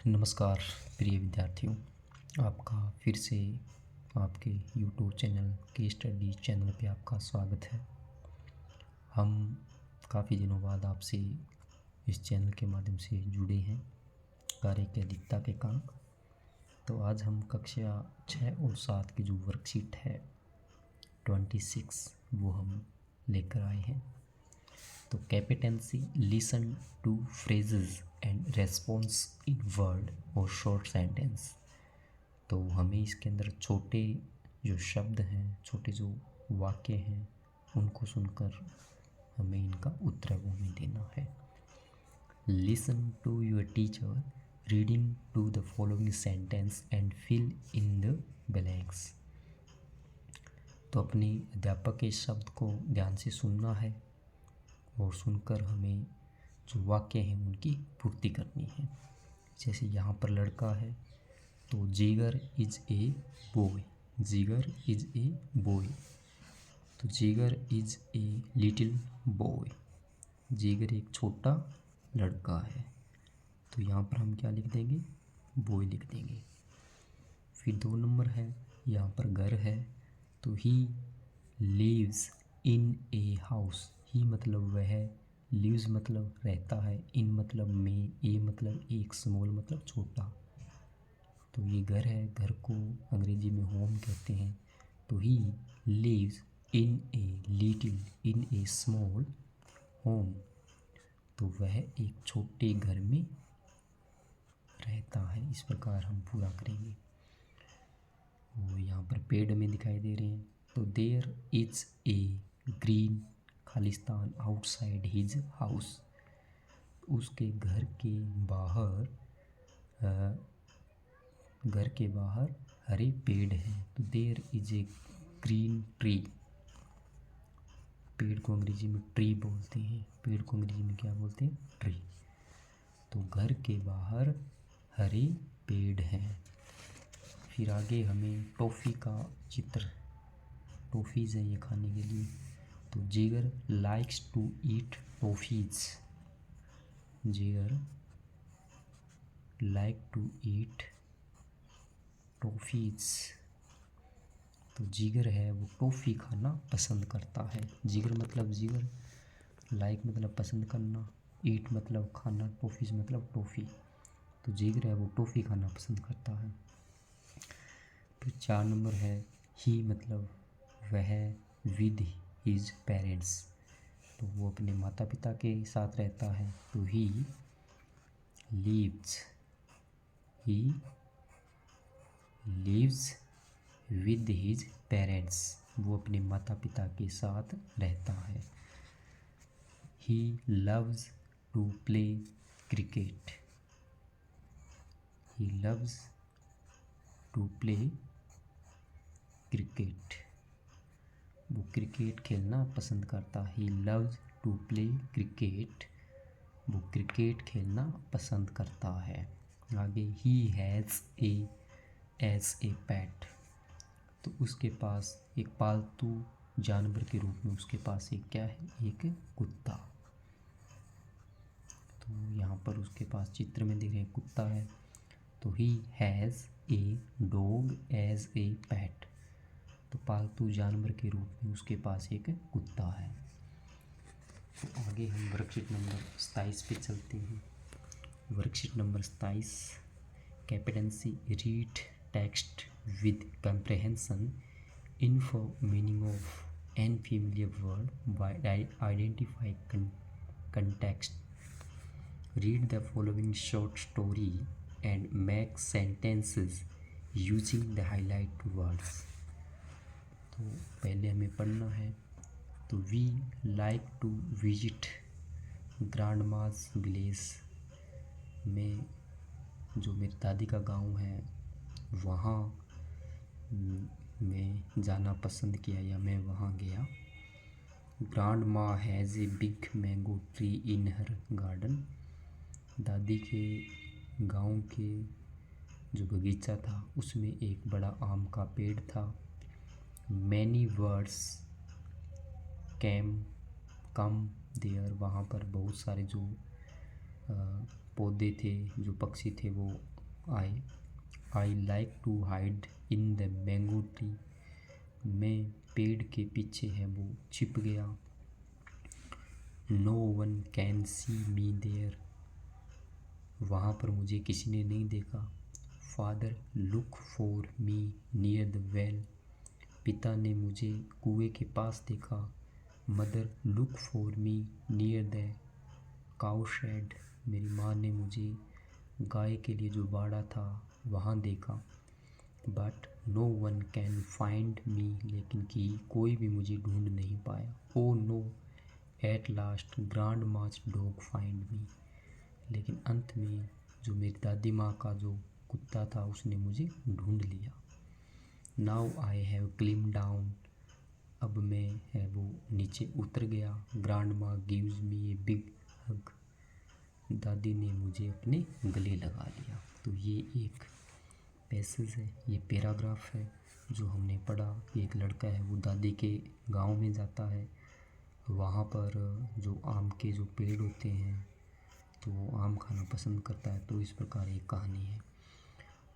नमस्कार प्रिय विद्यार्थियों, आपका फिर से आपके यूट्यूब चैनल के स्टडी चैनल पे आपका स्वागत है। हम काफ़ी दिनों बाद आपसे इस चैनल के माध्यम से जुड़े हैं कार्य की अधिकता के कारण। तो आज हम कक्षा 6 और 7 की जो वर्कशीट है 26 वो हम लेकर आए हैं। तो competency listen to phrases and response in word और शॉर्ट सेंटेंस। तो हमें इसके अंदर छोटे जो शब्द हैं, छोटे जो वाक्य हैं, उनको सुनकर हमें इनका उत्तर वो हमें देना है। Listen to your teacher reading to the following sentence and fill in the blanks. तो अपने अध्यापक के शब्द को ध्यान से सुनना है और सुनकर हमें जो वाक्य हैं उनकी पूर्ति करनी है। जैसे यहाँ पर लड़का है तो जिगर इज ए बॉय, जिगर इज ए बॉय। तो जिगर इज ए लिटिल बॉय, जिगर एक छोटा लड़का है। तो यहाँ पर हम क्या लिख देंगे, बॉय लिख देंगे। फिर 2 नंबर है, यहाँ पर घर है तो he lives in a house. ही मतलब वह, लिव्स मतलब रहता है, इन मतलब में, ए मतलब एक, स्मॉल मतलब छोटा। तो ये घर है, घर को अंग्रेजी में होम कहते हैं। तो he lives in a little, in a small home. तो वह एक छोटे घर में रहता है। इस प्रकार हम पूरा करेंगे। और यहाँ पर पेड़ में दिखाई दे रहे हैं तो there is a green Khalistan outside his house. उसके घर के बाहर हरे पेड़ हैं। तो there is a green tree. पेड़ को अंग्रेजी में ट्री बोलते हैं। पेड़ को अंग्रेजी में क्या बोलते हैं, ट्री। तो घर के बाहर हरे पेड़ हैं। फिर आगे हमें टॉफ़ी का चित्र, टॉफ़ीज़ हैं ये खाने के लिए। तो जिगर लाइक्स टू ईट टॉफ़ीज़, जिगर लाइक टू ईट टॉफ़ीज़। तो जिगर है वो टॉफ़ी खाना पसंद करता है। जिगर मतलब जिगर, लाइक मतलब पसंद करना, ईट मतलब खाना, टॉफ़ीज़ मतलब टॉफ़ी। तो जिगर है वो टॉफ़ी खाना पसंद करता है। फिर 4 नंबर है, ही मतलब वह, विद हिज पेरेंट्स। तो वो अपने माता पिता के साथ रहता है। तो he lives, he lives with his parents. वो अपने माता पिता के साथ रहता है। He loves to play cricket, he loves to play cricket. वो क्रिकेट खेलना पसंद करता है। He loves to play cricket, वो क्रिकेट खेलना पसंद करता है। आगे he has as a pet. तो उसके पास एक पालतू जानवर के रूप में उसके पास एक क्या है, एक कुत्ता। तो यहाँ पर उसके पास चित्र में देख रहे हैं कुत्ता है। तो he has a dog as a pet. तो पालतू जानवर के रूप में उसके पास एक कुत्ता है। तो आगे हम वर्कशीट नंबर 27 पे चलते हैं। Worksheet number 27, competency read text with comprehension, infer meaning of an familiar word, identify context, read the following short story and make sentences using the highlight words. तो पहले हमें पढ़ना है। तो we like to visit grandma's village. में जो मेरी दादी का गांव है वहाँ मैं जाना पसंद किया या मैं वहाँ गया। ग्रांड माँ has a big mango tree in her garden. दादी के गांव के जो बगीचा था उसमें एक बड़ा आम का पेड़ था। मैनी वर्ड्स कम देयर, वहाँ पर बहुत सारे जो पौधे थे, जो पक्षी थे वो आए। I like to hide in the mango tree, मैं पेड़ के पीछे है वो छिप गया। No one can see me there, वहाँ पर मुझे किसी ने नहीं देखा। Father look for me near the well, पिता ने मुझे कुएं के पास देखा। Mother look for me near the cow shed, मेरी माँ ने मुझे गाय के लिए जो बाड़ा था वहाँ देखा। But no one can find me, लेकिन कि कोई भी मुझे ढूंढ नहीं पाया। Oh no at last grandma's dog find me, लेकिन अंत में जो मेरी दादी माँ का जो कुत्ता था उसने मुझे ढूंढ लिया। Now I have climb down, अब मैं है वो नीचे उतर गया। ग्रांड माँ गिव्स मी ए बिग हग, दादी ने मुझे अपने गले लगा लिया। तो ये एक पैसेज है, ये पैराग्राफ है जो हमने पढ़ा। एक लड़का है वो दादी के गांव में जाता है, वहाँ पर जो आम के जो पेड़ होते हैं तो वो आम खाना पसंद करता है। तो इस प्रकार एक कहानी है।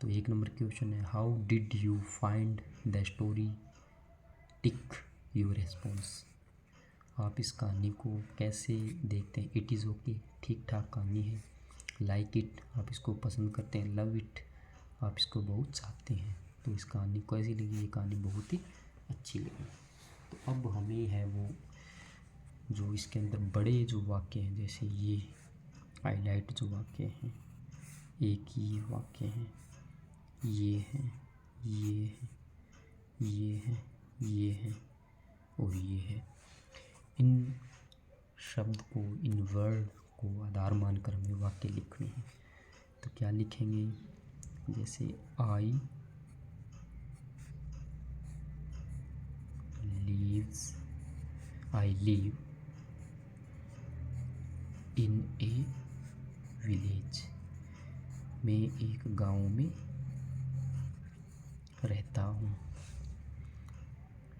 तो 1 नंबर क्वेश्चन है, how did you find the story, tick your response, आप इस कहानी को कैसे देखते हैं। इट इज़ ओके, ठीक ठाक कहानी है। लाइक इट, आप इसको पसंद करते हैं। लव इट, आप इसको बहुत चाहते हैं। तो इस कहानी को कैसी लगी, ये कहानी बहुत ही अच्छी लगी। तो अब हमें है वो जो इसके अंदर बड़े जो वाक्य हैं, जैसे ये हाईलाइट जो वाक्य हैं, एक ही वाक्य हैं, ये हैं, ये हैं, ये हैं, ये हैं और ये है, इन शब्द को, इन वर्ड को आधार मानकर हमें वाक्य लिखने हैं। तो क्या लिखेंगे, जैसे I live in A village, मैं एक गांव में रहता हूँ।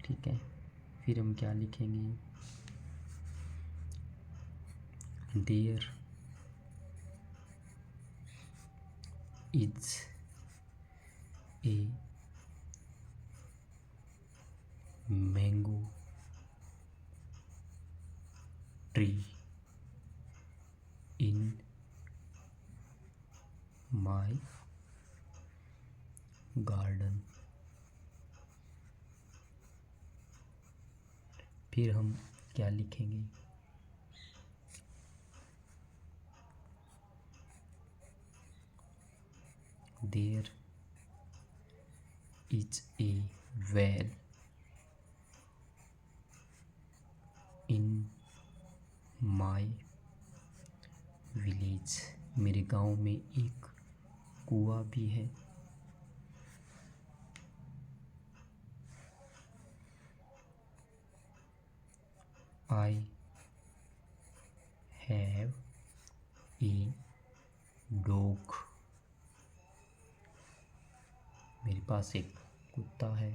ठीक है, फिर हम क्या लिखेंगे, there is a mango tree in my garden. फिर हम क्या लिखेंगे, there is a well in my village, मेरे गांव में एक कुआं भी है। आई हैव ए डॉग, मेरे पास एक कुत्ता है।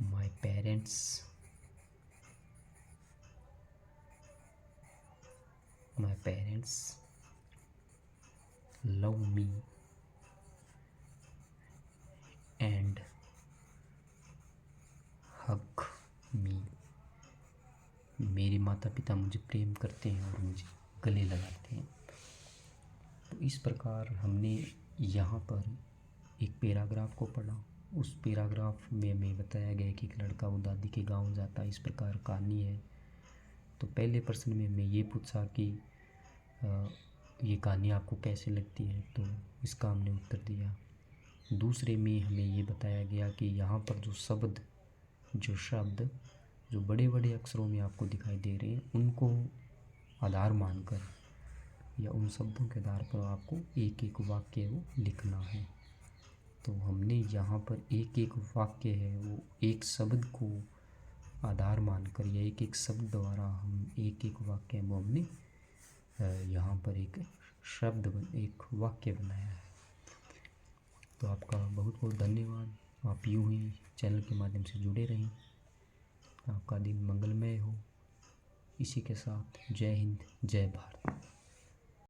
My parents love me and hug me, मेरे माता पिता मुझे प्रेम करते हैं और मुझे गले लगाते हैं। तो इस प्रकार हमने यहाँ पर एक पैराग्राफ को पढ़ा। उस पैराग्राफ में हमें बताया गया कि एक लड़का वो दादी के गांव जाता है, इस प्रकार कहानी है। तो पहले प्रश्न में हमें ये पूछा कि ये कहानी आपको कैसे लगती है, तो इसका हमने उत्तर दिया। दूसरे में हमें ये बताया गया कि यहाँ पर जो शब्द जो बड़े बड़े अक्षरों में आपको दिखाई दे रहे हैं, उनको आधार मानकर या उन शब्दों के आधार पर आपको एक एक वाक्य वो लिखना है। तो हमने यहाँ पर एक एक वाक्य है वो एक शब्द को आधार मानकर या एक एक शब्द द्वारा हम एक एक वाक्य वो हमने यहाँ पर एक वाक्य बनाया है। तो आपका बहुत बहुत धन्यवाद। आप यूं ही चैनल के माध्यम से जुड़े रहें। आपका दिन मंगलमय हो। इसी के साथ जय हिंद, जय भारत।